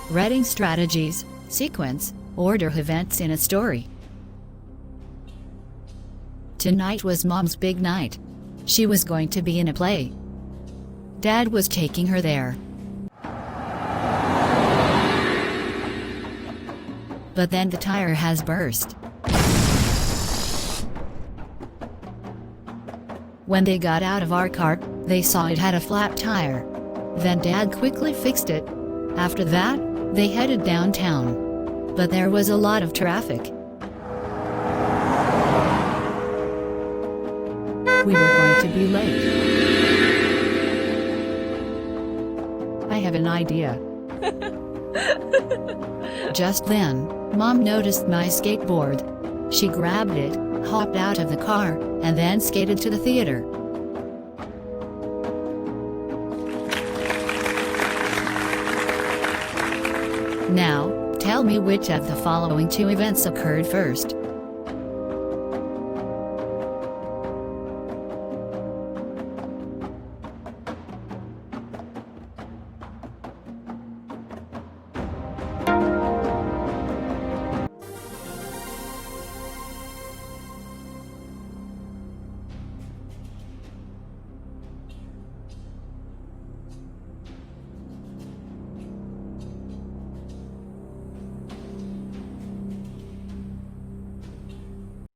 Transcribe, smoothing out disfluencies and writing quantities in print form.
Writing strategies, sequence, order events in a story. Tonight was Mom's big night. She was going to be in a play. Dad was taking her there. But then the tire has burst. When they got out of our car, they saw it had a flat tire. Then Dad quickly fixed it. After that, they headed downtown. But there was a lot of traffic. We were going to be late. I have an idea. Just then, Mom noticed my skateboard. She grabbed it, hopped out of the car, and then skated to the theater. Now, tell me which of the following two events occurred first.